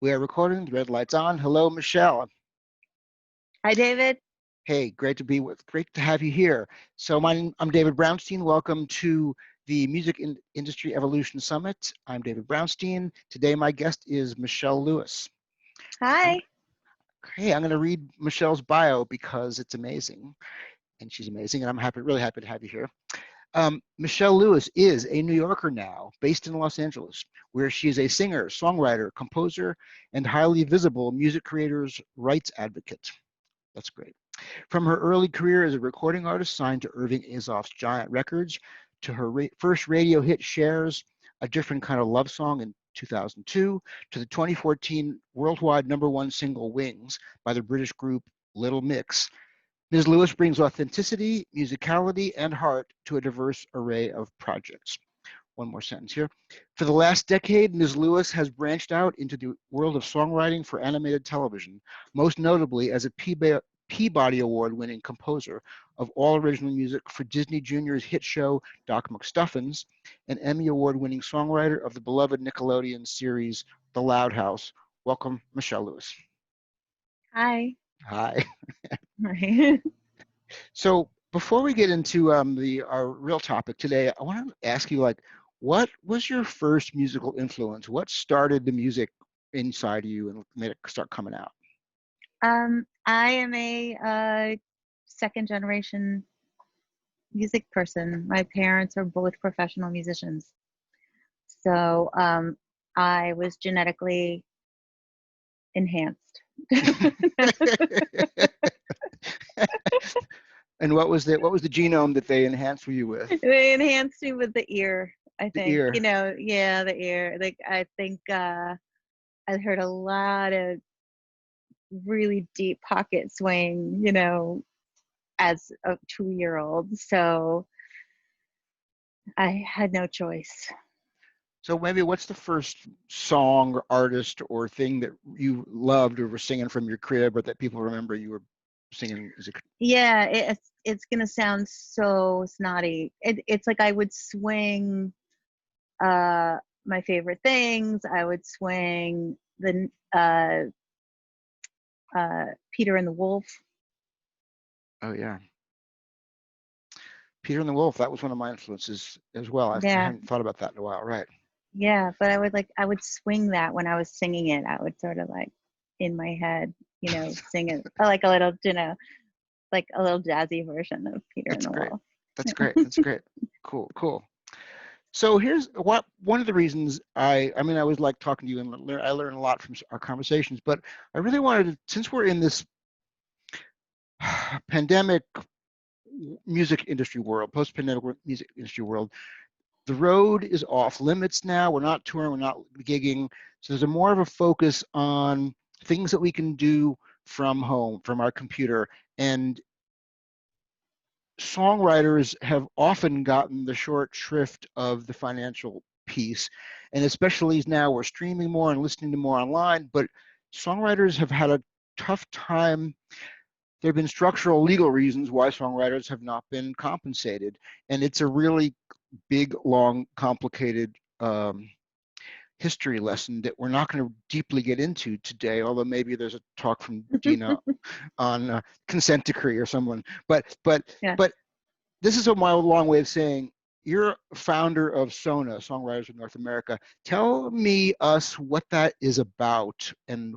We are recording. The red light's on. Hello, Michelle. Hi, David. Hey, great to have you here. So I'm David Brownstein. Welcome to the Industry Evolution Summit. I'm David Brownstein. Today, my guest is Michelle Lewis. Hi. I'm going to read Michelle's bio because it's amazing, and she's amazing, and I'm really happy to have you here. Michelle Lewis is a New Yorker now, based in Los Angeles, where she is a singer, songwriter, composer, and highly visible music creators' rights advocate. That's great. From her early career as a recording artist signed to Irving Azoff's Giant Records, to her first radio hit Shares, A Different Kind of Love Song in 2002, to the 2014 worldwide #1 single Wings by the British group Little Mix, Ms. Lewis brings authenticity, musicality, and heart to a diverse array of projects. One more sentence here. For the last decade, Ms. Lewis has branched out into the world of songwriting for animated television, most notably as a Peabody Award-winning composer of all original music for Disney Junior's hit show Doc McStuffins, an Emmy Award-winning songwriter of the beloved Nickelodeon series The Loud House. Welcome, Michelle Lewis. Hi. Hi. Hi. So before we get into our real topic today, I want to ask you, what was your first musical influence? What started the music inside of you and made it start coming out? I am a second generation music person. My parents are both professional musicians. So I was genetically enhanced. And what was the genome that they enhanced for you with? They enhanced me with the ear, I think. The ear. Yeah, the ear. Like I think I heard a lot of really deep pocket swing, as a 2-year-old. So I had no choice. So maybe what's the first song or artist or thing that you loved or were singing from your crib or that people remember you were singing as a... Yeah, it's gonna sound so snotty. It's like I would swing my favorite things. I would swing the Peter and the Wolf. Oh yeah. Peter and the Wolf, that was one of my influences as well. I Yeah. hadn't thought about that in a while, right? Yeah, but I would swing that when I was singing it. I would sort of like in my head, sing it like a little, like a little jazzy version of Peter and the Wolf. That's great. That's great. Cool. So here's one of the reasons I always like talking to you, and I learn a lot from our conversations, but I really wanted to, since we're in this pandemic music industry world, post-pandemic music industry world, the road is off limits now. We're not touring, we're not gigging. So there's more of a focus on things that we can do from home, from our computer. And songwriters have often gotten the short shrift of the financial piece. And especially now we're streaming more and listening to more online, but songwriters have had a tough time. There have been structural legal reasons why songwriters have not been compensated. And it's a really big, long, complicated history lesson that we're not going to deeply get into today, although maybe there's a talk from Dina on consent decree or someone. But Yeah. this is my long way of saying, you're founder of Sona, Songwriters of North America. Tell us what that is about and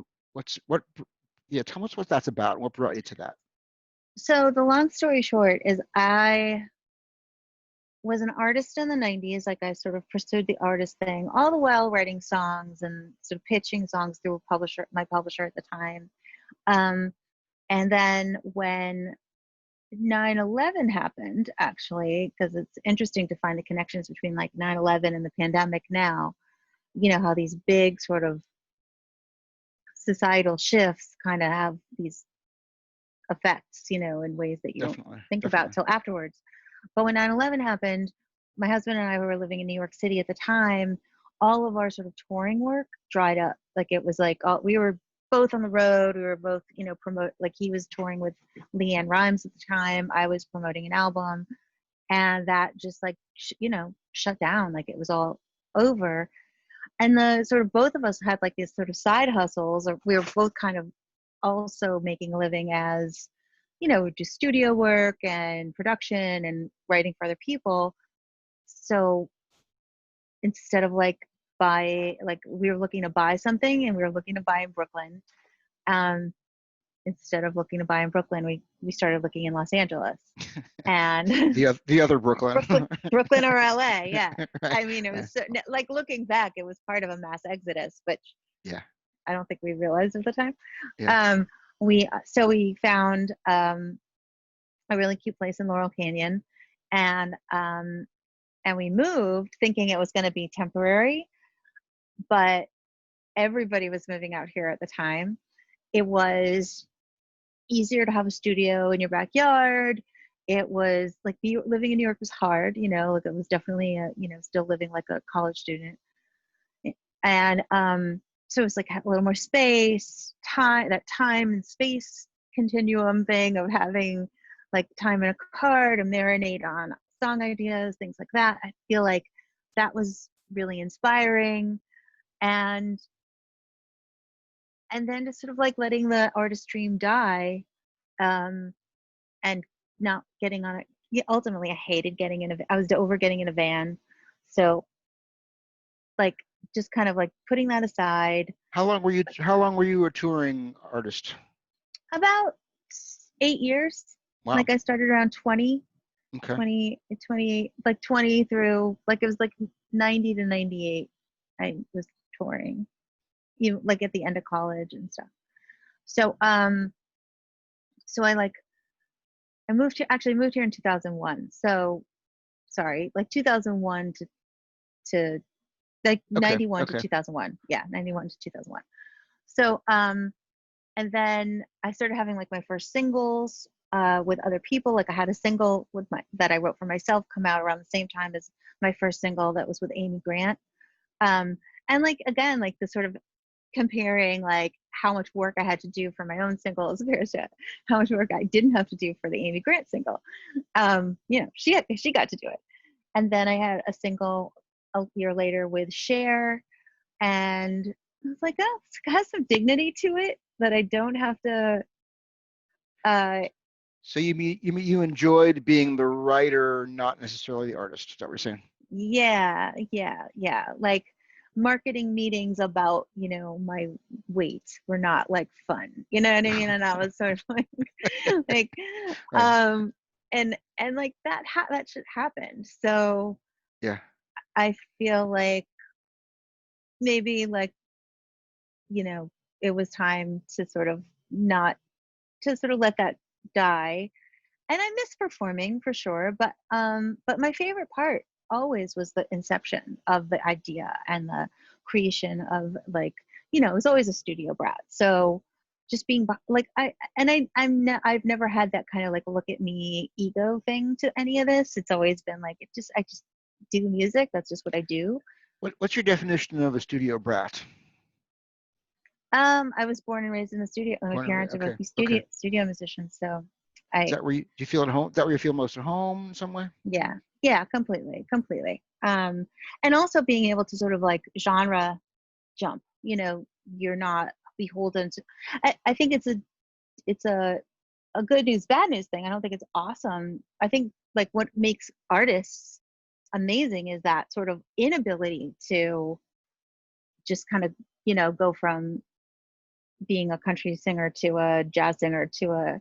tell us what that's about and what brought you to that. So the long story short is I was an artist in the 90s. Like I sort of pursued the artist thing, all the while writing songs and sort of pitching songs through my publisher at the time. And then when 9/11 happened, actually, because it's interesting to find the connections between like 9/11 and the pandemic now, how these big sort of societal shifts kind of have these effects, in ways that you don't think about till afterwards. But when 9/11 happened, my husband and I were living in New York City at the time. All of our sort of touring work dried up. Like it was like we were both on the road. We were both, like he was touring with Leanne Rimes at the time. I was promoting an album, and that just like, shut down. Like it was all over. and the sort of both of us had like these sort of side hustles, or we were both kind of also making a living as, do studio work and production and writing for other people. So instead of like we were looking to buy something, and we were looking to buy in Brooklyn. Instead of looking to buy in Brooklyn, we started looking in Los Angeles, and the other Brooklyn. Brooklyn or LA. Yeah. Right. I mean, it was like, looking back, it was part of a mass exodus, which Yeah. I don't think we realized at the time. Yeah. We found a really cute place in Laurel Canyon, and we moved thinking it was going to be temporary, but everybody was moving out here at the time. It was easier to have a studio in your backyard. It was like living in New York was hard, like it was definitely still living like a college student. And so it was like a little more space, that time and space continuum thing of having like time in a car to marinate on song ideas, things like that. I feel like that was really inspiring. And then just sort of like letting the artist dream die, and not getting on it. Yeah, ultimately, I hated I was over getting in a van. So like just kind of like putting that aside. How long were you a touring artist? About 8 years. Wow. Like I started around 20, Okay. 20, like 20 through, like it was like 90 to 98. I was touring, like at the end of college and stuff. So, I moved here in 2001. So sorry, like 2001 to like 91 to 2001. Yeah, 91 to 2001. So, and then I started having like my first singles with other people. Like I had a single that I wrote for myself come out around the same time as my first single that was with Amy Grant. And like, again, like the sort of comparing like how much work I had to do for my own single as compared to how much work I didn't have to do for the Amy Grant single. She got to do it. And then I had a single a year later with Cher, and I was like, oh, it has some dignity to it that I don't have to. So you enjoyed being the writer, not necessarily the artist. Is that what you're saying? Yeah. Like marketing meetings about my weight were not like fun. You know what I mean? And I was sort of like, like, Right. and like that shit happened. So Yeah. I feel like maybe like it was time to sort of not to sort of let that die. And I miss performing for sure, but my favorite part always was the inception of the idea and the creation of like, it was always a studio brat. So just being like I've never had that kind of like look at me ego thing to any of this. It's always been like I just do music. That's just what I do. What's your definition of a studio brat? I was born and raised in the studio. My parents are both studio musicians, so Is that where you feel at home? Is that where you feel most at home in some way? Yeah, completely. And also being able to sort of like genre jump. You're not beholden to. I think it's a good news, bad news thing. I don't think it's awesome. I think like what makes artists amazing is that sort of inability to just kind of go from being a country singer to a jazz singer to a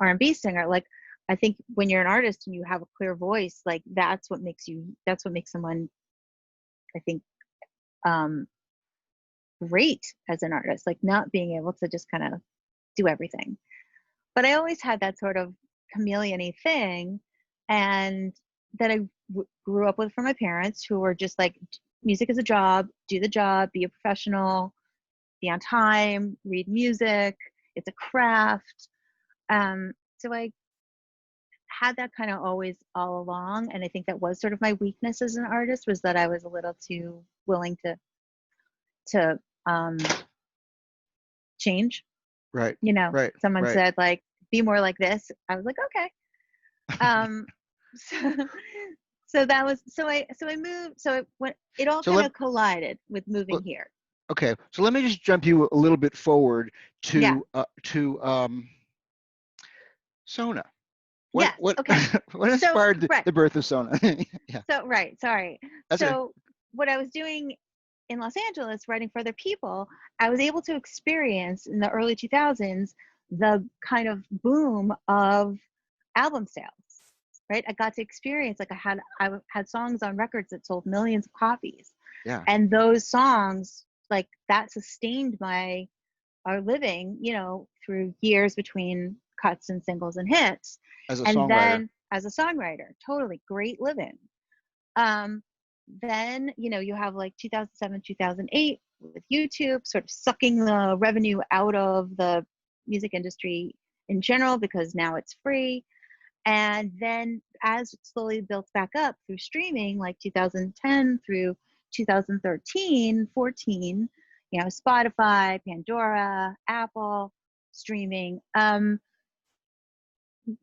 R&B singer. Like I think when you're an artist and you have a clear voice, like that's what makes someone, I think, great as an artist, like not being able to just kind of do everything. But I always had that sort of chameleon-y thing, and that I grew up with from my parents, who were just like, music is a job, do the job, be a professional, be on time, read music, it's a craft. So I had that kind of always all along, and I think that was sort of my weakness as an artist, was that I was a little too willing to change. Right. Someone Right. said like, be more like this. I was like, okay. So, So that was, so I moved, so it all So kind of collided with moving here. okay, so let me just jump you a little bit forward Yeah. to Sona. Yes. What Okay. what So, inspired right. the birth of Sona? Yeah, So, right. Sorry. that's okay. So what I was doing in Los Angeles, writing for other people, I was able to experience in the early 2000s the kind of boom of album sales. Right. I got to experience, like, I had songs on records that sold millions of copies. Yeah, And those songs, like, that sustained our living, through years between cuts and singles and hits. as a And songwriter. then as a songwriter, totally great living. Um, then, you have like 2007, 2008 with YouTube sort of sucking the revenue out of the music industry in general, because now it's free. And then as it slowly built back up through streaming, like 2010 through 2013, 14, Spotify, Pandora, Apple, streaming,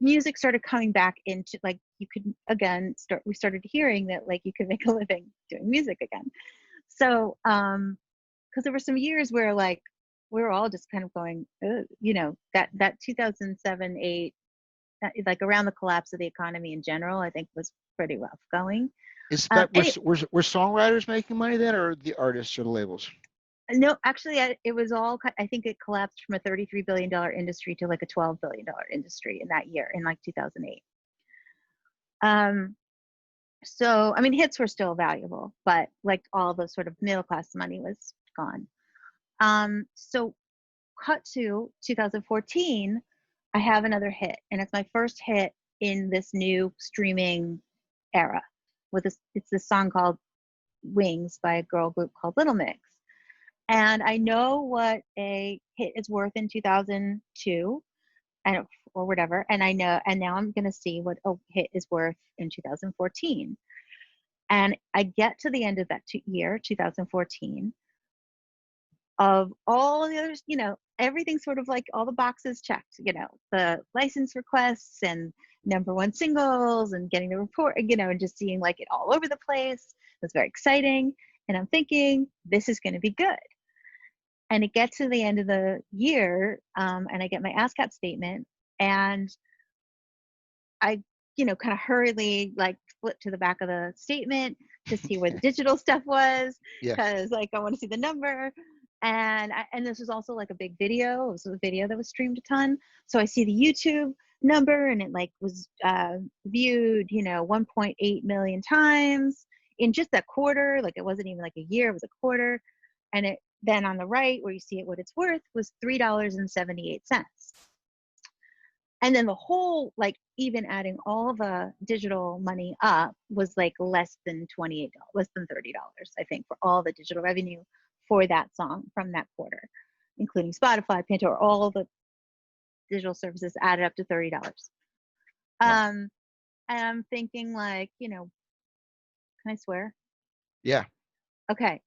music started coming back into, like, you could again we started hearing that, like, you could make a living doing music again. So, because there were some years where, like, we were all just kind of going, "Ugh," that 2007, 8, like around the collapse of the economy in general, I think was pretty rough going. Is that Any were songwriters making money then, or the artists or the labels? No, actually, it was all. I think it collapsed from a $33 billion industry to like a $12 billion industry in that year, in like 2008. So, I mean, hits were still valuable, but like all the sort of middle class money was gone. So cut to 2014, I have another hit, and it's my first hit in this new streaming era. It's this song called Wings by a girl group called Little Mix. And I know what a hit is worth in 2002, or whatever, and now I'm going to see what a hit is worth in 2014. And I get to the end of that year, 2014, of all the others, everything sort of, like, all the boxes checked, the license requests and #1 singles and getting the report, and just seeing, like, it all over the place. It was very exciting. And I'm thinking, this is going to be good. And it gets to the end of the year, and I get my ASCAP statement, and I, kind of hurriedly, like, flip to the back of the statement to see where the digital stuff was, Yeah. because, like, I want to see the number. And this was also like a big video. It was a video that was streamed a ton. So I see the YouTube number, and it, like, was viewed, 1.8 million times in just that quarter. Like, it wasn't even like a year, it was a quarter. And it then on the right, where you see it, what it's worth, was $3.78. And then the whole, like, even adding all the digital money up, was like less than $28, less than $30, I think, for all the digital revenue for that song from that quarter, including Spotify, Pandora, all the digital services added up to $30. Wow. And I'm thinking, like, can I swear? Yeah. Okay.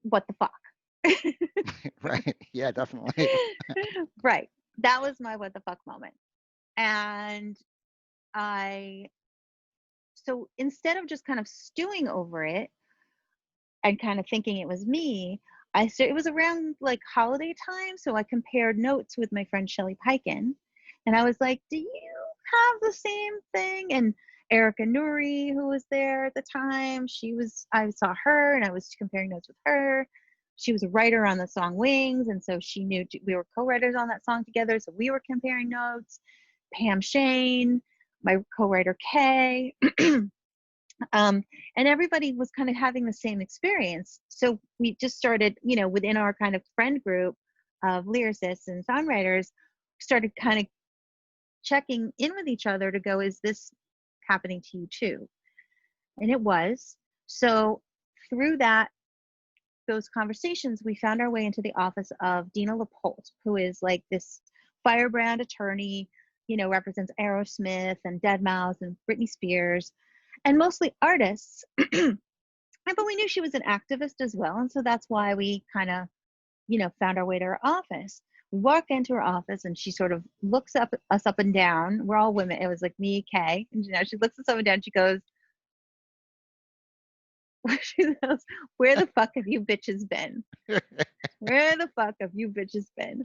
What the fuck? Right. Yeah, definitely. Right. That was my what the fuck moment. And so instead of just kind of stewing over it and kind of thinking it was me, it was around, like, holiday time. So I compared notes with my friend Shelly Piken, and I was like, do you have the same thing? And Erica Nuri, who was there at the time, I saw her and I was comparing notes with her. She was a writer on the song Wings, and so she knew we were co-writers on that song together. So we were comparing notes. Pam Shane, my co-writer Kay, and everybody was kind of having the same experience. So we just started, within our kind of friend group of lyricists and songwriters, started kind of checking in with each other to go, is this happening to you too? And it was. So through those conversations, we found our way into the office of Dina LaPolte, who is like this firebrand attorney, represents Aerosmith and Deadmau5 and Britney Spears, and mostly artists. But we knew she was an activist as well. And so that's why we kind of, found our way to her office. We walk into her office and she sort of looks us up and down. We're all women. It was like me, Kay. And, she looks us up and down. She goes, she goes, where the fuck have you bitches been? Where the fuck have you bitches been?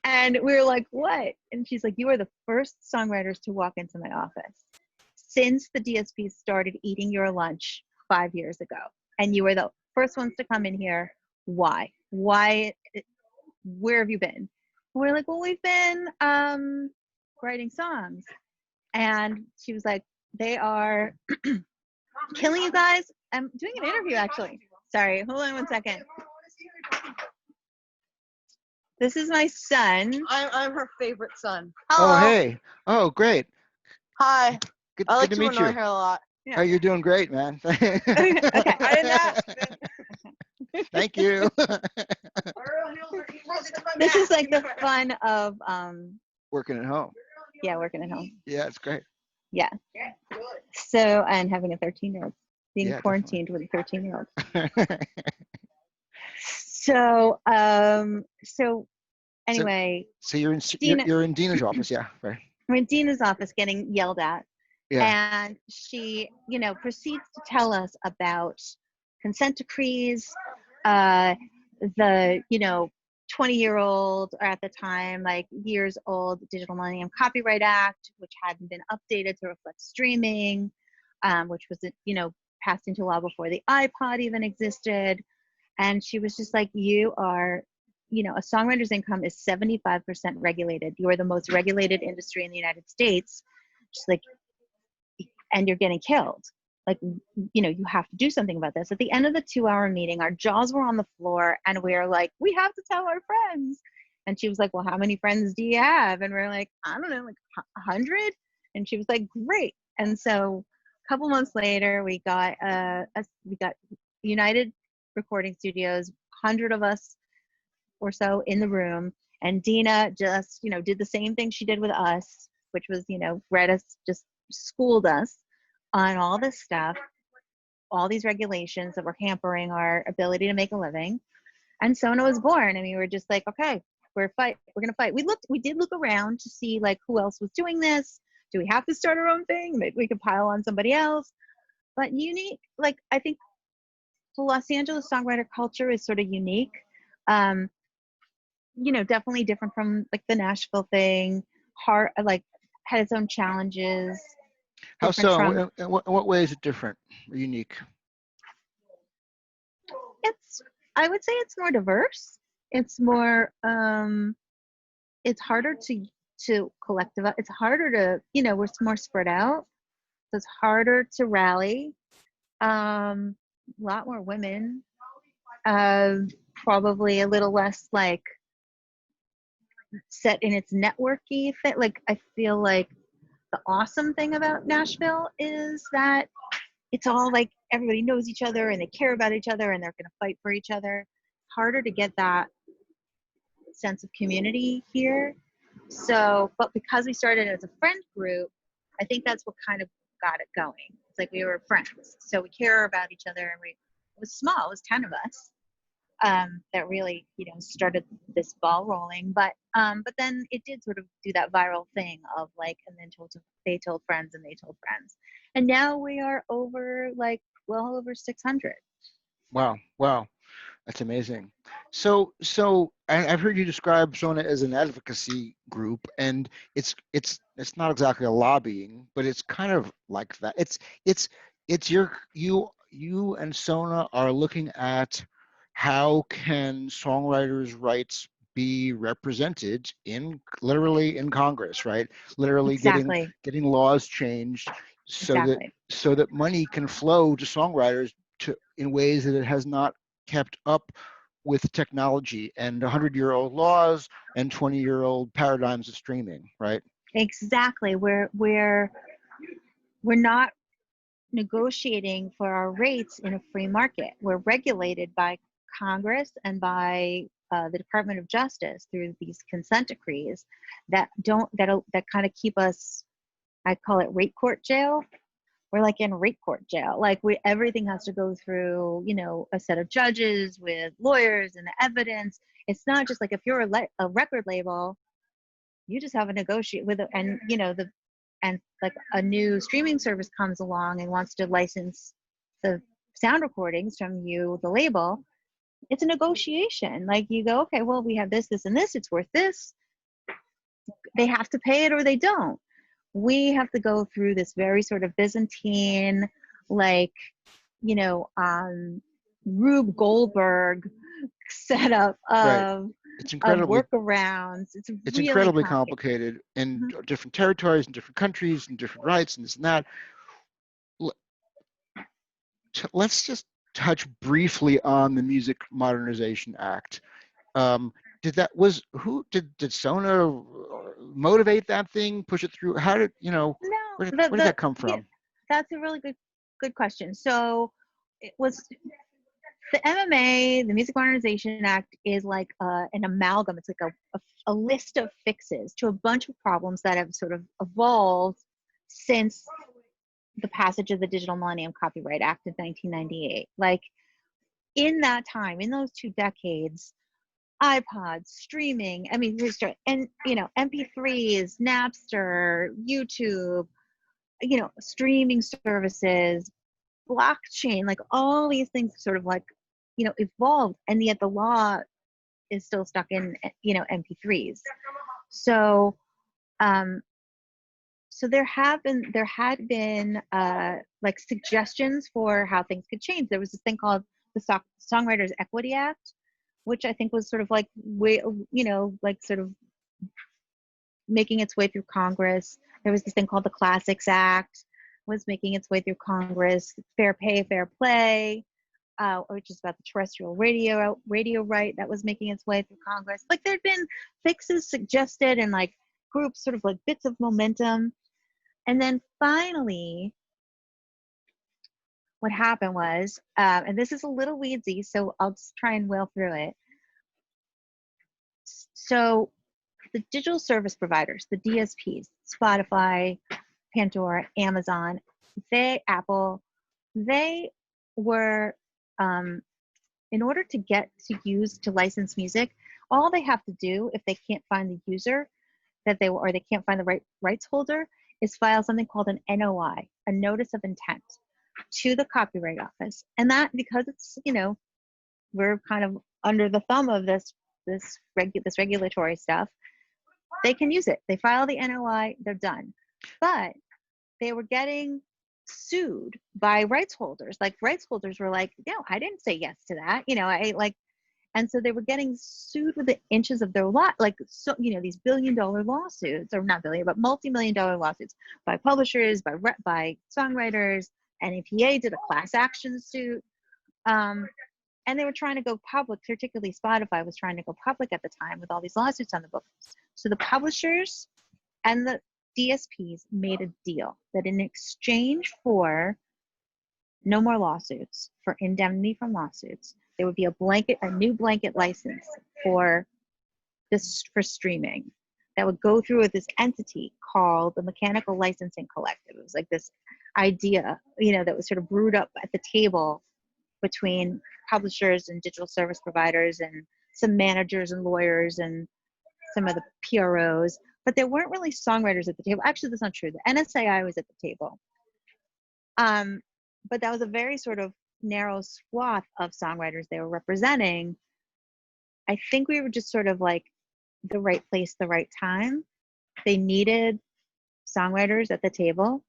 And we were like, what? And she's like, you are the first songwriters to walk into my office since the DSP started eating your lunch 5 years ago. And you were the first ones to come in here. Why? Why? Where have you been? And we're like, well, we've been writing songs. And she was like, they are killing you guys. I'm doing an interview, actually. Sorry, hold on one second. This is my son. I'm her favorite son. Oh, Hello. hey. Oh, great. Hi. Good, I like good to to meet annoy you. her a lot. Oh, you're doing great, man. Okay. I didn't ask. Thank you. This is like the fun of Working at home. yeah, working at home. Yeah, it's great. Yeah. So, and having a 13-year-old, being Yeah, quarantined with a 13-year-old. So, anyway, So you're in Dina, you're in Dina's office, yeah, right? we're in Dina's office getting yelled at. Yeah. And she, proceeds to tell us about consent decrees, the, 20-year-old, or at the time, like years old, Digital Millennium Copyright Act, which hadn't been updated to reflect streaming, which was, passed into law before the iPod even existed. And she was just like, you are, a songwriter's income is 75% regulated. You are the most regulated industry in the United States. Just like, and you're getting killed. Like, you have to do something about this. At the end of the 2-hour meeting, our jaws were on the floor and we were like, we have to tell our friends. And she was like, well, how many friends do you have? And we're like, I don't know, like 100. And she was like, great. And so a couple months later, we got United Recording Studios, 100 of us or so in the room. And Dina just, did the same thing she did with us, which was, read us, just schooled us on all this stuff, all these regulations that were hampering our ability to make a living. And Sona was born. I mean, we were just like, okay, we're gonna fight. We did look around to see like who else was doing this. Do we have to start our own thing? Maybe we could pile on somebody else. But unique, like I think the Los Angeles songwriter culture is sort of unique. Definitely different from like the Nashville thing. Hard, like had its own challenges. How so? In what way is it different or unique? I would say it's more diverse. It's more, it's harder to collective. It's harder to, we're more spread out. So it's harder to rally. A lot more women. Probably a little less like set in its networky fit. Like I feel like the awesome thing about Nashville is that it's all like everybody knows each other and they care about each other and they're going to fight for each other. Harder to get that sense of community here. So, but because we started as a friend group, I think that's what kind of got it going. It's like we were friends. So we care about each other and it was small, it was 10 of us. That really, started this ball rolling. But then it did sort of do that viral thing of like, and then they told friends and they told friends. And now we are over like well over 600. Wow. That's amazing. So I've heard you describe Sona as an advocacy group, and it's not exactly a lobbying, but it's kind of like that. It's you and Sona are looking at how can songwriters' rights be represented literally in Congress, right? Literally Exactly. getting laws changed so Exactly. that money can flow to songwriters in ways that it has not kept up with technology and 100-year-old laws and 20-year-old paradigms of streaming, right? Exactly. We're not negotiating for our rates in a free market. We're regulated by Congress and by the Department of Justice through these consent decrees that kind of keep us, I call it rate court jail. We're like in rate court jail. Like everything has to go through, a set of judges with lawyers and evidence. It's not just like if you're a record label, you just have a negotiate with and like a new streaming service comes along and wants to license the sound recordings from you, the label, it's a negotiation. Like you go, okay, well, we have this, this, and this. It's worth this. They have to pay it or they don't. We have to go through this very sort of Byzantine, like, you know, Rube Goldberg setup of It's incredibly workarounds. It's really incredibly complicated in Mm-hmm. different territories and different countries and different rights and this and that. Let's just touch briefly on the Music Modernization Act. Did Sona motivate that thing, push it through? How did, No, where did that come from? Yeah, that's a really good question. So it was the MMA, the Music Modernization Act, is like an amalgam. It's like a list of fixes to a bunch of problems that have sort of evolved since the passage of the Digital Millennium Copyright Act of 1998. Like in that time, in those 2 decades, iPods, streaming, I mean, and MP3s, Napster, YouTube, streaming services, blockchain, like all these things sort of like, evolved, and yet the law is still stuck in, MP3s. So, so there had been like suggestions for how things could change. There was this thing called the Songwriters Equity Act, which I think was sort of like like sort of making its way through Congress. There was this thing called the Classics Act, was making its way through Congress. Fair pay, fair play, which is about the terrestrial radio right, that was making its way through Congress. Like there'd been fixes suggested and like groups, sort of like bits of momentum. And then finally, what happened was, and this is a little weedsy, so I'll just try and whale through it. So the digital service providers, the DSPs, Spotify, Pandora, Amazon, Apple, they were, in order to get to license music, all they have to do if they can't find the user or they can't find the rights holder, is file something called an NOI, a notice of intent, to the Copyright Office. And that, because it's, we're kind of under the thumb of this regulatory stuff, they can use it. They file the NOI, they're done. But they were getting sued by rights holders. Like rights holders were like, no, I didn't say yes to that. And so they were getting sued with the inches of their lot, like, so, these billion-dollar lawsuits, or not billion, but multi-million-dollar lawsuits by publishers, by songwriters. NAPA did a class action suit. And they were trying to go public, particularly Spotify was trying to go public at the time with all these lawsuits on the books. So the publishers and the DSPs made a deal that in exchange for no more lawsuits, for indemnity from lawsuits, there would be a new blanket license for streaming that would go through with this entity called the Mechanical Licensing Collective. It was like this idea, that was sort of brewed up at the table between publishers and digital service providers and some managers and lawyers and some of the PROs, but there weren't really songwriters at the table. Actually, that's not true. The NSAI was at the table. But that was a very sort of narrow swath of songwriters they were representing. I think we were just sort of like the right place, the right time. They needed songwriters at the table.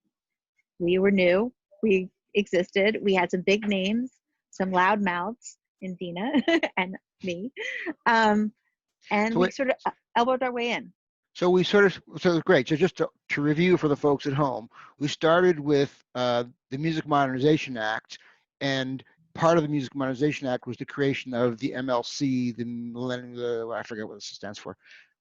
We were new. We existed. We had some big names, some loud mouths in Dina and me. And so we sort of elbowed our way in. So great. So just to review for the folks at home, we started with the Music Modernization Act, and part of the Music Modernization Act was the creation of the MLC, I forget what this stands for.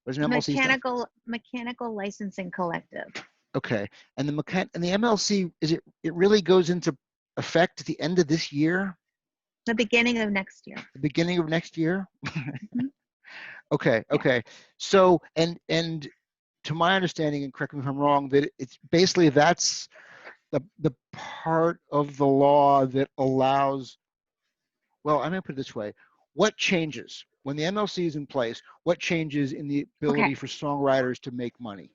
What does MLC stand for? Mechanical Licensing Collective. Okay, and the MLC, it really goes into effect at the end of this year? The beginning of next year. The beginning of next year? Mm-hmm. Okay. So, and to my understanding, and correct me if I'm wrong, that it's basically that's the part of the law that allows, well, I'm gonna put it this way, what changes when the MLC is in place? What changes in the ability for songwriters to make money?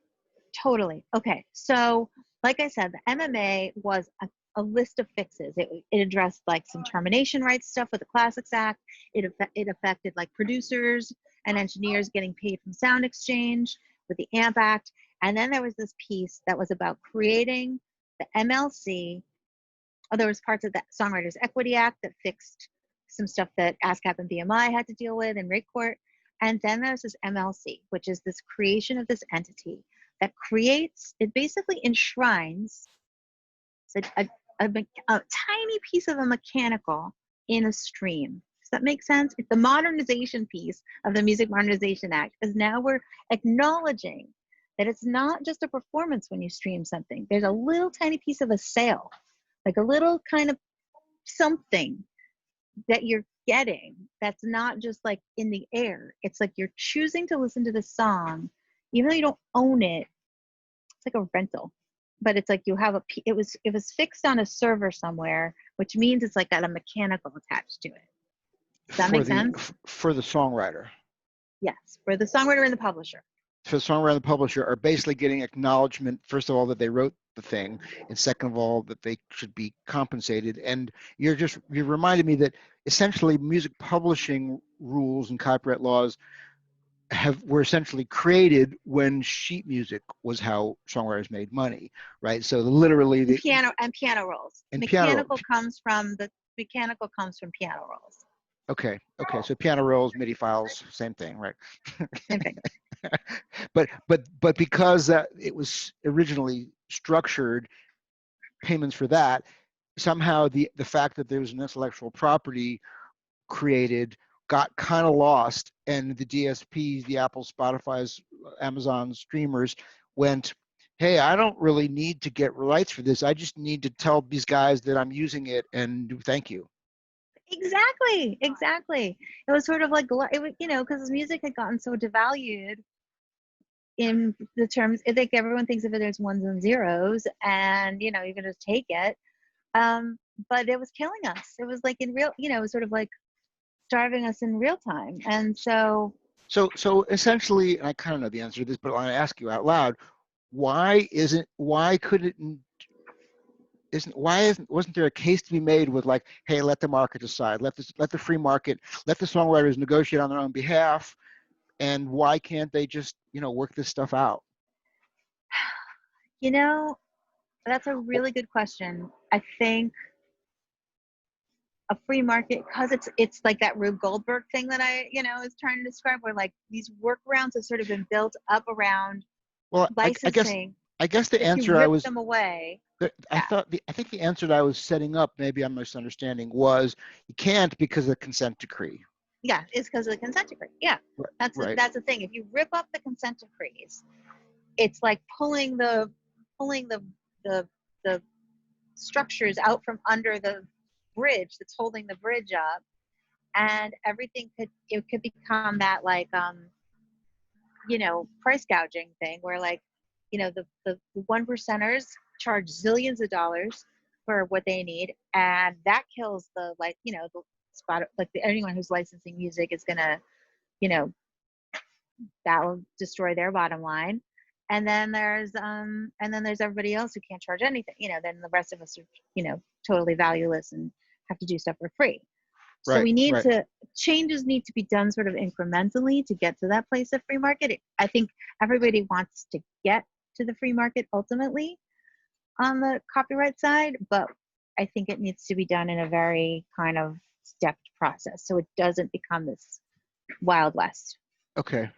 Totally. Okay. So, like I said, the MMA was a a list of fixes. It addressed like some termination rights stuff with the Classics Act. It affected like producers and engineers getting paid from sound exchange with the AMP Act. And then there was this piece that was about creating the MLC. Oh, there was parts of the Songwriters Equity Act that fixed some stuff that ASCAP and BMI had to deal with in rate court. And then there's this MLC, which is this creation of this entity that creates, it basically enshrines a tiny piece of a mechanical in a stream. Does that make sense? It's the modernization piece of the Music Modernization Act, because now we're acknowledging that it's not just a performance when you stream something. There's a little tiny piece of a sale, like a little kind of something that you're getting that's not just like in the air. It's like you're choosing to listen to the song, even though you don't own it. It's like a rental, but it's like you have it was fixed on a server somewhere, which means it's like got a mechanical attached to it. Does that make sense? For the songwriter. Yes, for the songwriter and the publisher. So the songwriter and the publisher are basically getting acknowledgement, first of all, that they wrote the thing, and second of all, that they should be compensated. And you reminded me that essentially music publishing rules and copyright laws were essentially created when sheet music was how songwriters made money, right? So literally the piano rolls. And mechanical comes from piano rolls. Okay. So piano rolls, MIDI files, same thing, right? Same thing. but because that it was originally structured payments for that, somehow the fact that there was an intellectual property created got kind of lost, and the DSPs, the Apple, Spotify's, Amazon streamers went, hey, I don't really need to get rights for this. I just need to tell these guys that I'm using it and thank you. Exactly. It was sort of like, it was, because music had gotten so devalued in the terms, I think everyone thinks of it as ones and zeros, and you can just take it. But it was killing us. It was like in real, it was sort of like starving us in real time. And so essentially, and I kind of know the answer to this, but I want to ask you out loud, wasn't there a case to be made with like, hey, let the market decide, let the free market, let the songwriters negotiate on their own behalf, and why can't they just work this stuff out? That's a really good question. I think a free market, because it's like that Rube Goldberg thing that I was trying to describe, where like these workarounds have sort of been built up around licensing. I guess the answer I was them away. I think the answer that I was setting up, maybe I'm misunderstanding, was you can't because of the consent decree. Yeah, it's because of the consent decree. Yeah, that's the thing. If you rip up the consent decrees, it's like pulling the structures out from under the bridge that's holding the bridge up, and everything could become that like price gouging thing where like the 1%ers charge zillions of dollars for what they need, and that kills the the spot, like anyone who's licensing music is gonna that will destroy their bottom line. And then there's everybody else who can't charge anything. Then the rest of us are totally valueless and have to do stuff for free. Right, so we need changes need to be done sort of incrementally to get to that place of free market. I think everybody wants to get to the free market ultimately on the copyright side, but I think it needs to be done in a very kind of stepped process so it doesn't become this Wild West. Okay.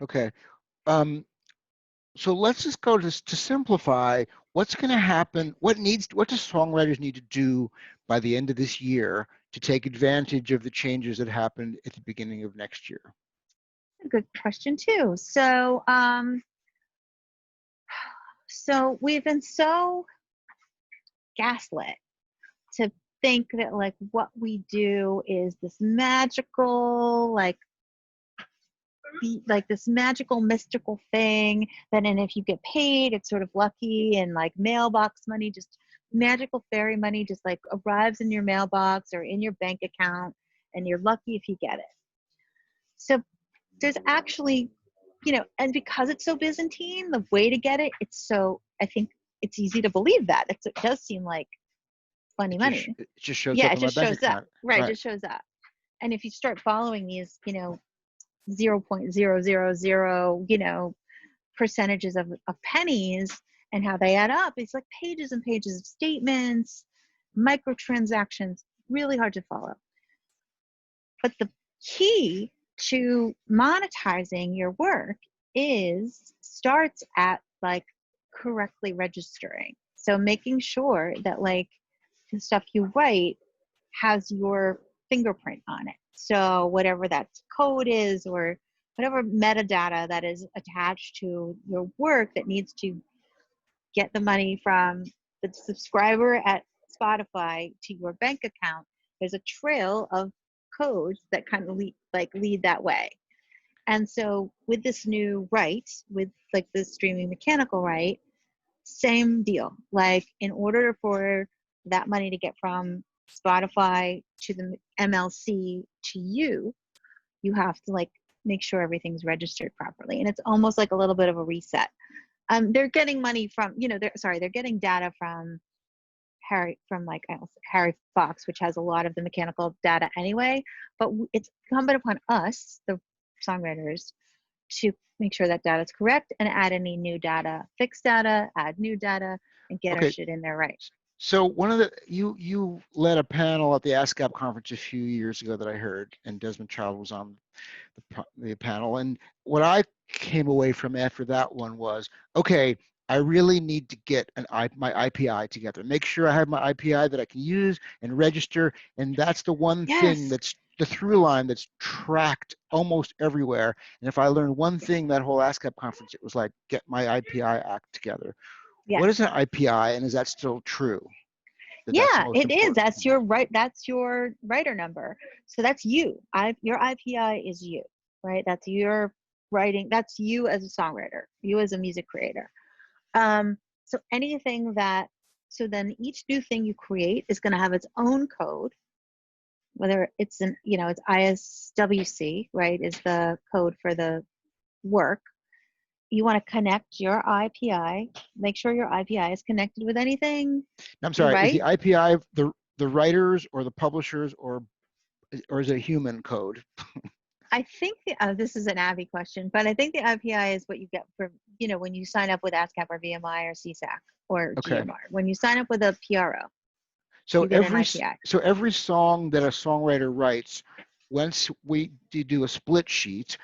So let's just go to simplify. What's going to happen? What do songwriters need to do by the end of this year to take advantage of the changes that happened at the beginning of next year? A good question too. So, so we've been so gaslit to think that like what we do is this magical this magical mystical thing that, and if you get paid it's sort of lucky, and like mailbox money, just magical fairy money just like arrives in your mailbox or in your bank account, and you're lucky if you get it. So there's actually and because it's so Byzantine, the way to get it, I think it's easy to believe that it does seem like funny It money. it just shows Yeah, up it in my just bank shows up. account. Right, it just shows up. And if you start following these, 0.000, percentages of pennies and how they add up, it's like pages and pages of statements, microtransactions, really hard to follow. But the key to monetizing your work starts at like correctly registering. So making sure that like the stuff you write has your fingerprint on it. So whatever that code is or whatever metadata that is attached to your work that needs to get the money from the subscriber at Spotify to your bank account, there's a trail of codes that kind of lead that way. And so with this new right, with like the streaming mechanical right, same deal. Like in order for that money to get from Spotify to the MLC to you, you have to like make sure everything's registered properly. And it's almost like a little bit of a reset. They're getting money from, they're getting data from Harry Fox, which has a lot of the mechanical data anyway. But it's incumbent upon us, the songwriters, to make sure that data is correct and add any new data, fix data, add new data, and get our shit in there right. So one of you led a panel at the ASCAP conference a few years ago that I heard, and Desmond Child was on the panel. And what I came away from after that one was, okay, I really need to get my IPI together. Make sure I have my IPI that I can use and register. And that's the one thing that's the through line that's tracked almost everywhere. And if I learned one thing that whole ASCAP conference, it was like, get my IPI act together. Yes. What is an IPI, and is that still true? Yeah, it is. That's your right. That's your writer number. So that's you. Your IPI is you, right? That's your writing. That's you as a songwriter. You as a music creator. So anything so then each new thing you create is going to have its own code. Whether it's it's ISWC, right? Is the code for the work. You want to connect your IPI, make sure your IPI is connected with anything. I'm sorry, is the IPI the writers or the publishers, or is it a human code? I think this is an Abby question, but I think the IPI is what you get for, when you sign up with ASCAP or VMI or CSAC or GMR. When you sign up with a PRO, so you get an IPI. So every song that a songwriter writes, once we do a split sheet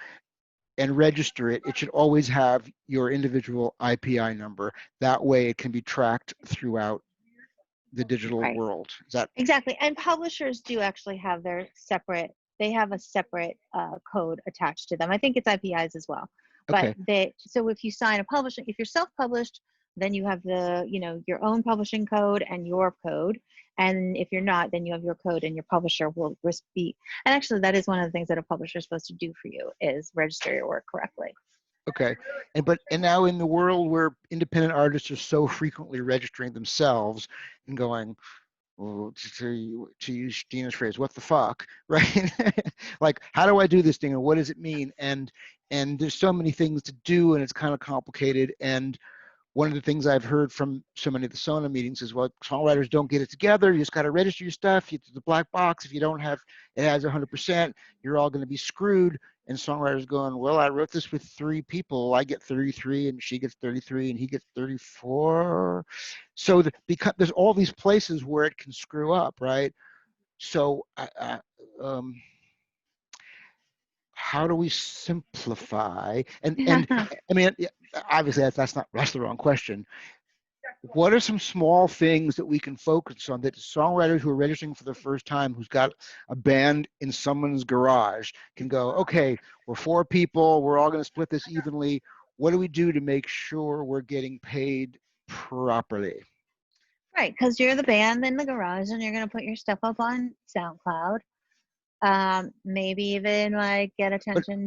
and register it, it should always have your individual IPI number. That way it can be tracked throughout the digital world. Is that exactly? And publishers do actually have their separate. They have a separate code attached to them. I think it's IPIs as well. But so if you sign a publishing, if you're self-published, then you have your own publishing code and your code. And if you're not, then you have your code and your publisher will be. And actually, that is one of the things that a publisher is supposed to do for you, is register your work correctly. Okay. And now in the world where independent artists are so frequently registering themselves and going, well, to use Dina's phrase, what the fuck, right? Like, how do I do this thing, and what does it mean? And there's so many things to do, and it's kind of complicated. And one of the things I've heard from so many of the Sona meetings is, well, songwriters don't get it together. You just got to register your stuff. It's the black box. If you don't have it has 100%, you're all going to be screwed. And songwriters going, well, I wrote this with 3 people. I get 33, and she gets 33, and he gets 34. So because there's all these places where it can screw up, right? So how do we simplify? And I mean, obviously that's the wrong question. What are some small things that we can focus on that songwriters who are registering for the first time, who's got a band in someone's garage, can go, okay, we're 4 people, we're all going to split this evenly. What do we do to make sure we're getting paid properly? Right, because you're the band in the garage and you're going to put your stuff up on SoundCloud. Maybe even like get attention,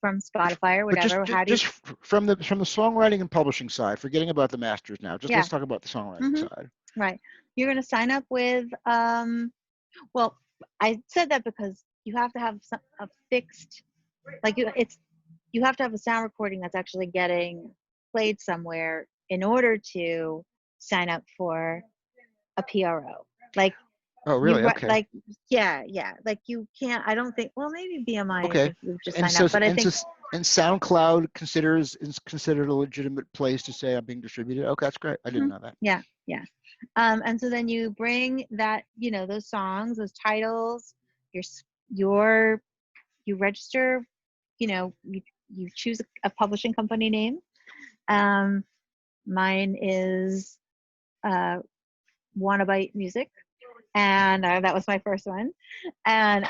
from Spotify or whatever. Just from the songwriting and publishing side, forgetting about the masters now. Let's talk about the songwriting side. Right. You're going to sign up with. Well, I said that because you have to have a fixed, you have to have a sound recording that's actually getting played somewhere in order to sign up for a PRO. Like Oh, really? Okay. like yeah, like you can't. I don't think. Well, maybe BMI Okay. if you've just And signed so up, but I think and SoundCloud is considered a legitimate place to say I'm being distributed. Okay, that's great. I didn't know that. yeah. And so then you bring that, those songs, those titles, your you register, you choose a publishing company name. Mine is Wannabyte Music, and that was my first one. And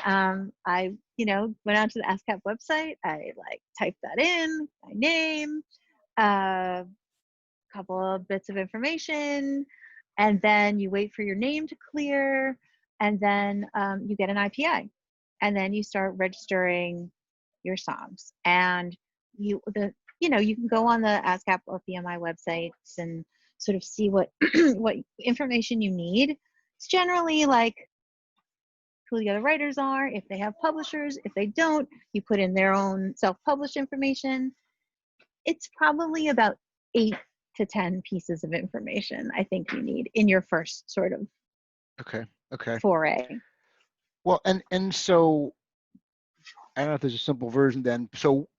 I, went out to the ASCAP website. I like typed that in, my name, a couple of bits of information, and then you wait for your name to clear, and then you get an IPI, and then you start registering your songs. And you can go on the ASCAP or BMI websites and sort of see what what information you need. It's generally like who the other writers are, if they have publishers. If they don't, you put in their own self-published information. It's probably about 8 to 10 pieces of information I think you need in your first sort of Okay. foray. Well, and so I don't know if there's a simple version then. So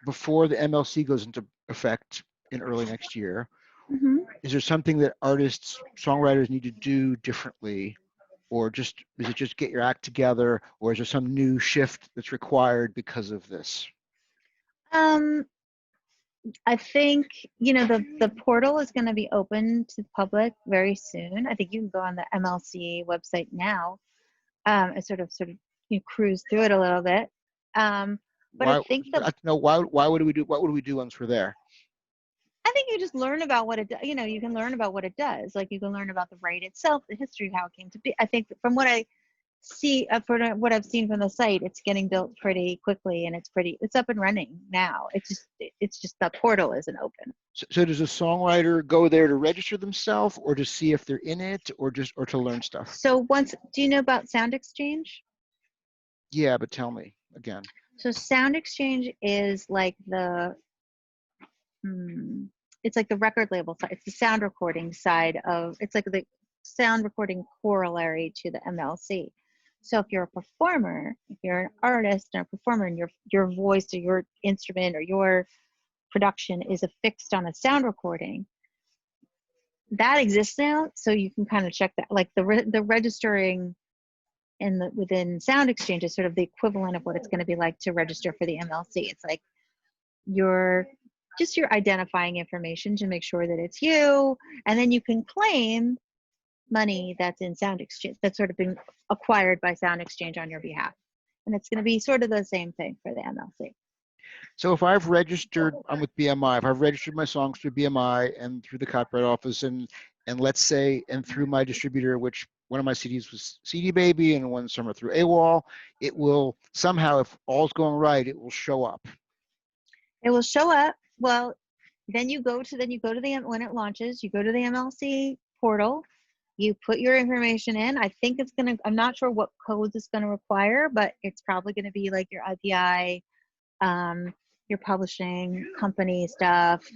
before the MLC goes into effect in early next year, Mm-hmm. is there something that artists, songwriters need to do differently, or is it just get your act together, or is there some new shift that's required because of this? I think the portal is going to be open to the public very soon. I think you can go on the MLC website now and sort of cruise through it a little bit. But Why? I think Why would we do? What would we do once we're there? I think you just learn about what it, you can learn about what it does. Like you can learn about the right itself, the history of how it came to be. I think from what I see, from what I've seen from the site, it's getting built pretty quickly, and it's up and running now. It's just the portal isn't open. So does a songwriter go there to register themselves, or to see if they're in it, or to learn stuff? So do you know about Sound Exchange? Yeah, but tell me again. So Sound Exchange is like it's like the record label side. It's the sound recording side it's like the sound recording corollary to the MLC. So if you're a performer, if you're an artist and a performer, and your voice or your instrument or your production is affixed on a sound recording, that exists now. So you can kind of check that, like the registering within Sound Exchange is sort of the equivalent of what it's going to be like to register for the MLC. It's like your identifying information to make sure that it's you, and then you can claim money that's in Sound Exchange, that's sort of been acquired by Sound Exchange on your behalf. And it's going to be sort of the same thing for the MLC. So if I've registered, I'm with BMI, if I've registered my songs through BMI and through the copyright office, and let's say, and through my distributor, which one of my CDs was CD Baby and one some are through AWOL, it will somehow, if all's going right, it will show up. It will show up. Well, then you go to the, when it launches, you go to the MLC portal, you put your information in. I think I'm not sure what codes it's going to require, but it's probably going to be like your IPI, your publishing company stuff.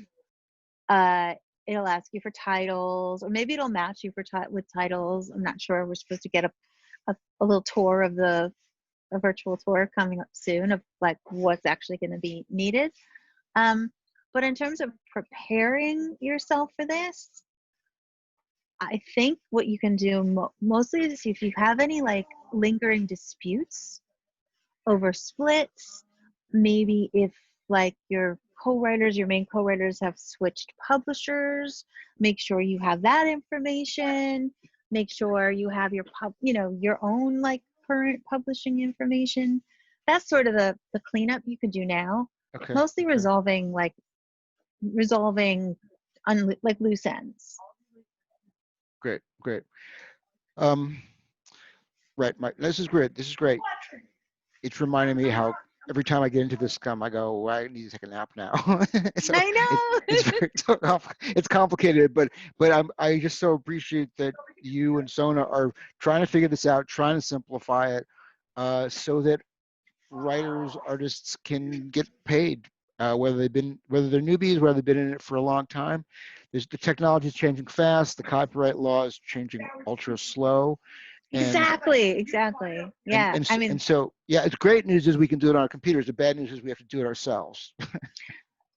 It'll ask you for titles, or maybe it'll match you with titles. I'm not sure. We're supposed to get a little tour of a virtual tour coming up soon of like what's actually going to be needed. But in terms of preparing yourself for this, I think what you can do mostly is if you have any like lingering disputes over splits, maybe if like your main co-writers have switched publishers, make sure you have that information, make sure you have your own like current publishing information. That's sort of the cleanup you could do now. Okay. Mostly resolving like loose ends. Great. Right, Mike. This is great. It's reminding me how every time I get into this scum, I go, well, I need to take a nap now. So I know. it's complicated, but I just so appreciate that you and Sona are trying to figure this out, trying to simplify it, so that writers, artists can get paid whether they're newbies, whether they've been in it for a long time. The technology is changing fast. The copyright law is changing ultra slow. Exactly. Yeah. I mean, And so, yeah, it's great news is we can do it on our computers. The bad news is we have to do it ourselves.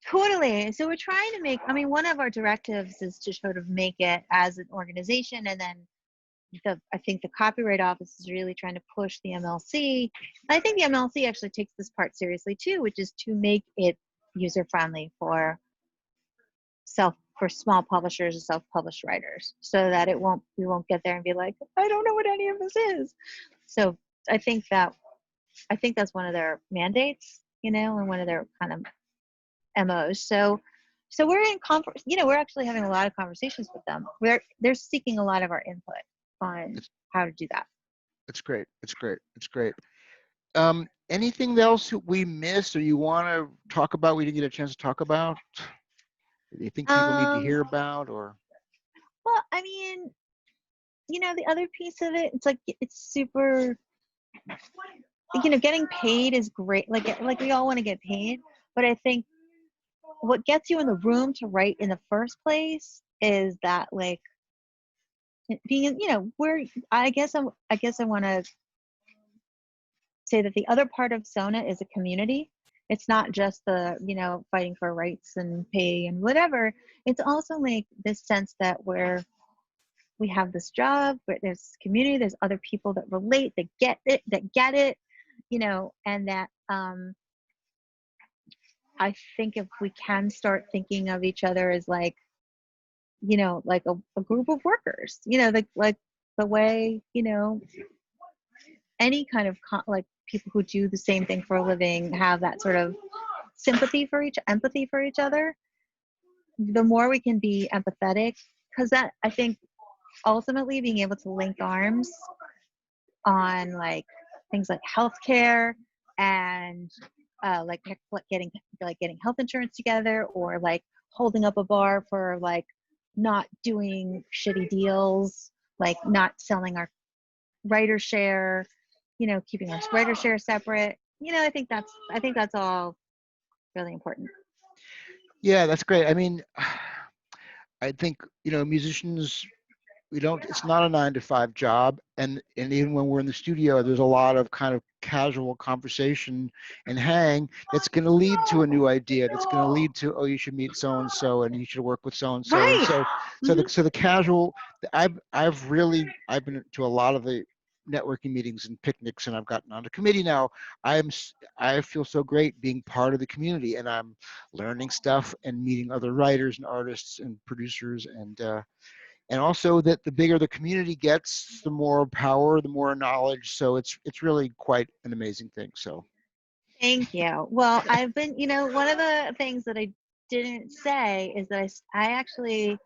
totally. So we're trying to make, I mean, one of our directives is to sort of make it as an organization, and then I think the Copyright Office is really trying to push the MLC. I think the MLC actually takes this part seriously too, which is to make it user friendly for small publishers and self-published writers, so that we won't get there and be like, I don't know what any of this is. So I think that's one of their mandates, and one of their kind of MOs. So we're in we're actually having a lot of conversations with them. They're seeking a lot of our input on how to do that. It's great. Anything else we missed or you want to talk about we didn't get a chance to talk about? Do you think people need to hear about? Or well, I mean, the other piece of it, it's like, it's super, getting paid is great. Like we all want to get paid, but I think what gets you in the room to write in the first place is that, like, being, I guess I want to say that the other part of Sona is a community. It's not just the, fighting for rights and pay and whatever. It's also like this sense that we have this job, but there's community, there's other people that relate, that get it, and that I think if we can start thinking of each other as like, like a group of workers, like the way, any kind of like people who do the same thing for a living have that sort of empathy for each other, the more we can be empathetic, because that, I think, ultimately being able to link arms on like things like healthcare and like getting health insurance together, or like holding up a bar for like not doing shitty deals, like not selling our writer share, keeping our writer share separate. I think that's all really important. yeah, that's great. I mean, I think, musicians, it's not a 9-to-5 job. And even when we're in the studio, there's a lot of kind of casual conversation and hang that's going to lead to a new idea. That's going to lead to, oh, you should meet so-and-so and you should work with so-and-so. Right. And so the casual, I've been to a lot of the networking meetings and picnics, and I've gotten on a committee now. I feel so great being part of the community, and I'm learning stuff and meeting other writers and artists and producers, and also that the bigger the community gets, the more power, the more knowledge. So it's really quite an amazing thing. So thank you. Well, I've been, one of the things that I didn't say is that I actually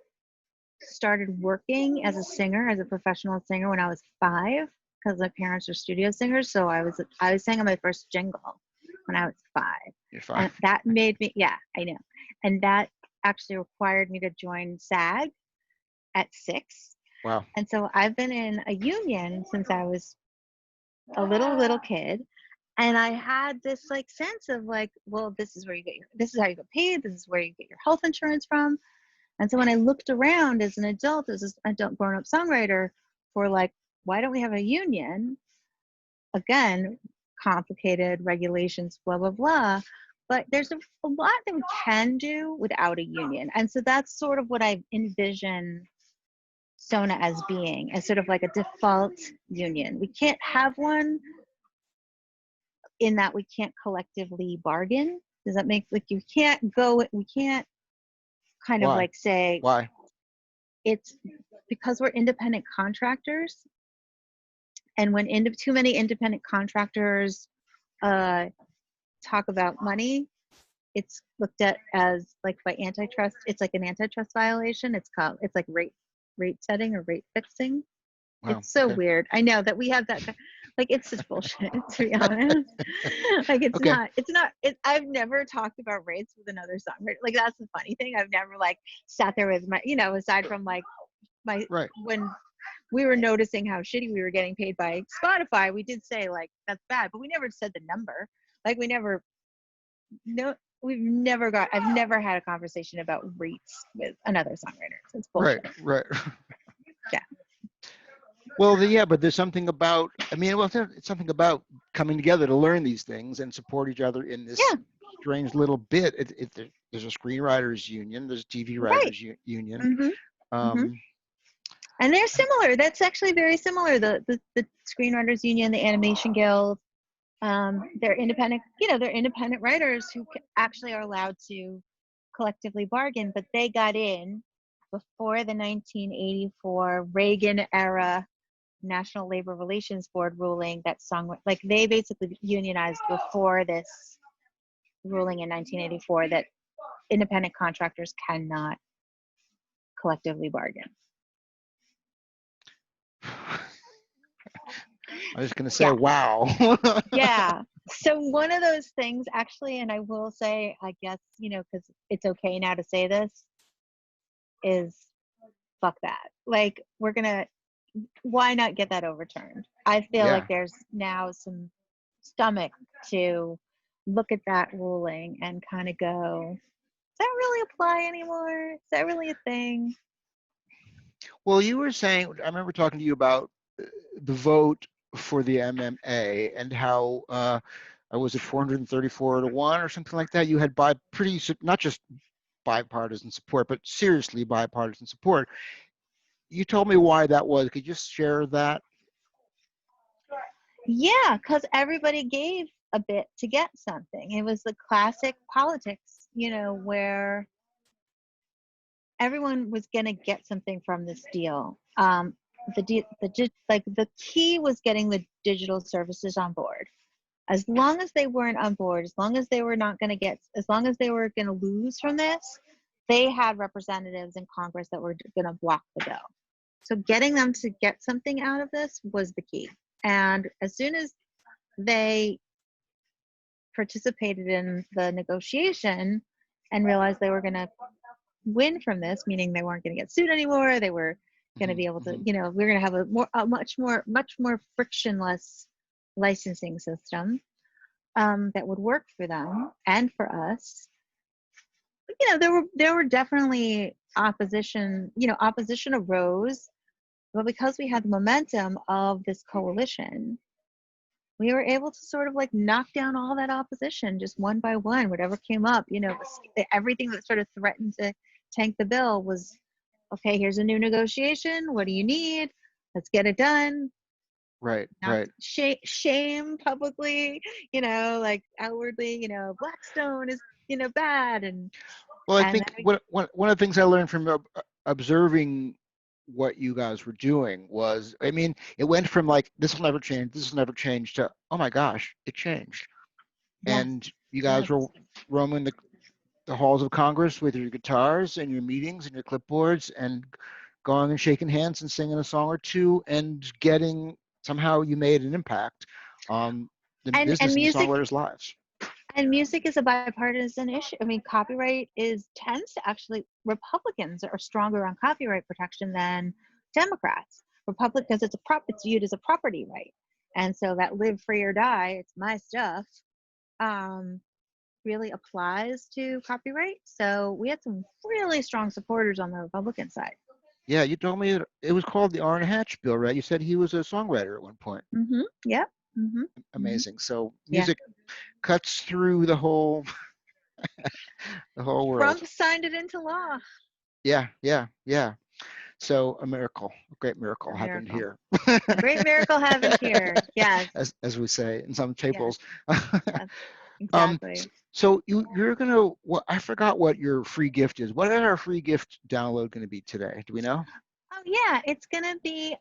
started working as a professional singer when I was 5, because my parents are studio singers. So I was singing my first jingle when I was 5. You're 5. And that made me, yeah, I know. And that actually required me to join SAG at 6. Wow. And so I've been in a union since I was a little kid. And I had this like sense of like, well, this is how you get paid. This is where you get your health insurance from. And so when I looked around as an adult, as an adult grown-up songwriter, for like, why don't we have a union? Again, complicated regulations, blah, blah, blah. But there's a lot that we can do without a union. And so that's sort of what I envision Sona as being, as sort of like a default union. We can't have one in that we can't collectively bargain. Does that make, like, we can't kind of Why? like say, Why? It's because we're independent contractors. And when too many independent contractors talk about money, it's looked at as like by antitrust. It's like an antitrust violation. It's like rate setting or rate fixing. Wow. It's so Okay. weird. I know that we have that. Like, it's such bullshit, to be honest. Like, Okay. I've never talked about rates with another songwriter. Like, that's the funny thing. I've never like sat there with my, aside from like my, Right. when we were noticing how shitty we were getting paid by Spotify, we did say like, that's bad, but we never said the number. Like, we never, no, I've never had a conversation about rates with another songwriter. It's bullshit. Right. Yeah. Well, yeah, but there's something about, it's something about coming together to learn these things and support each other in this strange little bit. There's a screenwriters union, there's a TV writers union. Mm-hmm. And they're similar. That's actually very similar. The Screenwriters Union, the Animation Guild, they're independent, they're independent writers who actually are allowed to collectively bargain, but they got in before the 1984 Reagan era National Labor Relations Board ruling that they basically unionized before this ruling in 1984 that independent contractors cannot collectively bargain. I was going to say, wow. Yeah. So one of those things actually, and I will say, I guess, because it's okay now to say this, is fuck that. Like, why not get that overturned? I feel like there's now some stomach to look at that ruling and kind of go, does that really apply anymore? Is that really a thing? Well, you were saying, I remember talking to you about the vote for the MMA and how was it 434 to 1 or something like that? You had not just bipartisan support, but seriously bipartisan support. You told me why that was. Could you just share that? Yeah, because everybody gave a bit to get something. It was the classic politics, where everyone was going to get something from this deal. The key was getting the digital services on board. As long as they weren't on board, as long as they were going to lose from this, they had representatives in Congress that were going to block the bill. So getting them to get something out of this was the key. And as soon as they participated in the negotiation and realized they were going to win from this, meaning they weren't going to get sued anymore, they were going to be able to, we're going to have a much more frictionless licensing system that would work for them and for us. There were definitely opposition. Opposition arose, but because we had the momentum of this coalition, we were able to sort of like knock down all that opposition just one by one. Whatever came up, everything that sort of threatened to tank the bill was, okay, here's a new negotiation. What do you need? Let's get it done. Right. Shame publicly, like outwardly, Blackstone is, bad. And well, I think one of the things I learned from observing what you guys were doing was, it went from like, this will never change to, oh my gosh, it changed. Yes. And you guys were roaming the halls of Congress with your guitars and your meetings and your clipboards and going and shaking hands and singing a song or two and somehow you made an impact on the business and the songwriters' lives. And music is a bipartisan issue. Copyright tends to actually, Republicans are stronger on copyright protection than Democrats. Because it's viewed as a property right. And so that live free or die, it's my stuff, really applies to copyright. So we had some really strong supporters on the Republican side. Yeah, you told me it was called the Orrin Hatch bill, right? You said he was a songwriter at one point. Mm-hmm. Yep. Mm-hmm. Amazing. So music cuts through the whole world. Trump signed it into law. Yeah. So a great miracle happened here. A great miracle happened here. Yes. As we say in some tables. Yes, exactly. So you're gonna. I forgot what your free gift is. What is our free gift download going to be today? Do we know? Oh yeah, it's gonna be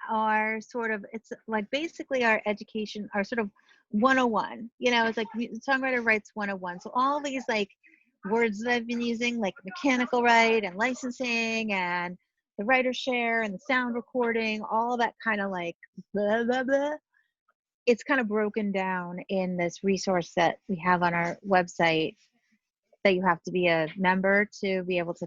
our sort of, it's like basically our education, our sort of 101. It's like songwriter rights 101. So all these like words that I've been using, like mechanical right and licensing and the writer share and the sound recording, all that kind of like blah blah blah. It's kind of broken down in this resource that we have on our website that you have to be a member to be able to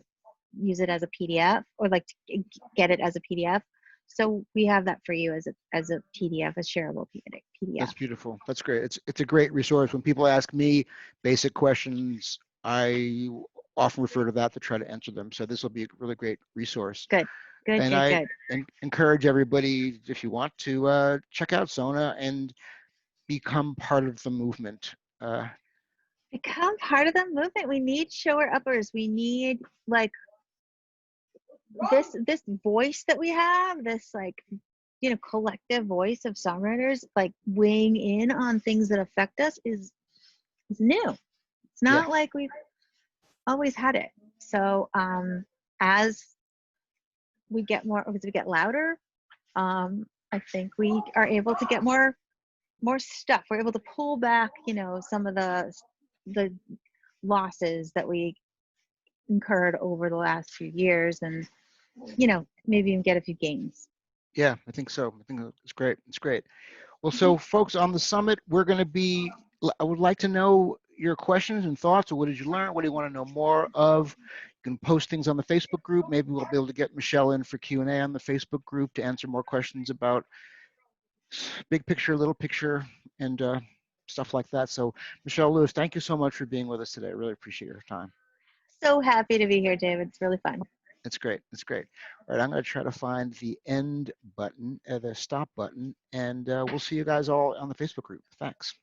use it as a PDF or like to get it as a PDF. So we have that for you as a PDF, a shareable PDF. That's beautiful. That's great. It's a great resource. When people ask me basic questions, I often refer to that to try to answer them. So this will be a really great resource. Good. And I Good. encourage everybody, if you want to, check out Sona and become part of the movement. Become part of the movement. We need shower uppers. We need like this voice that we have, this like, you know, collective voice of songwriters, like weighing in on things that affect us is new. It's not like we've always had it. So as we get louder, I think we are able to get more stuff. We're able to pull back, you know, some of the losses that we incurred over the last few years, and you know, maybe even get a few gains. Yeah, I think so. I think it's great. It's great. Well, so folks, on the summit, I would like to know your questions and thoughts. Or what did you learn? What do you want to know more of? You can post things on the Facebook group. Maybe we'll be able to get Michelle in for Q&A on the Facebook group to answer more questions about big picture, little picture, and stuff like that. So Michelle Lewis, thank you so much for being with us today. I really appreciate your time. So happy to be here, David. It's really fun. It's great. It's great. All right, I'm going to try to find the end button, the stop button, and we'll see you guys all on the Facebook group. Thanks.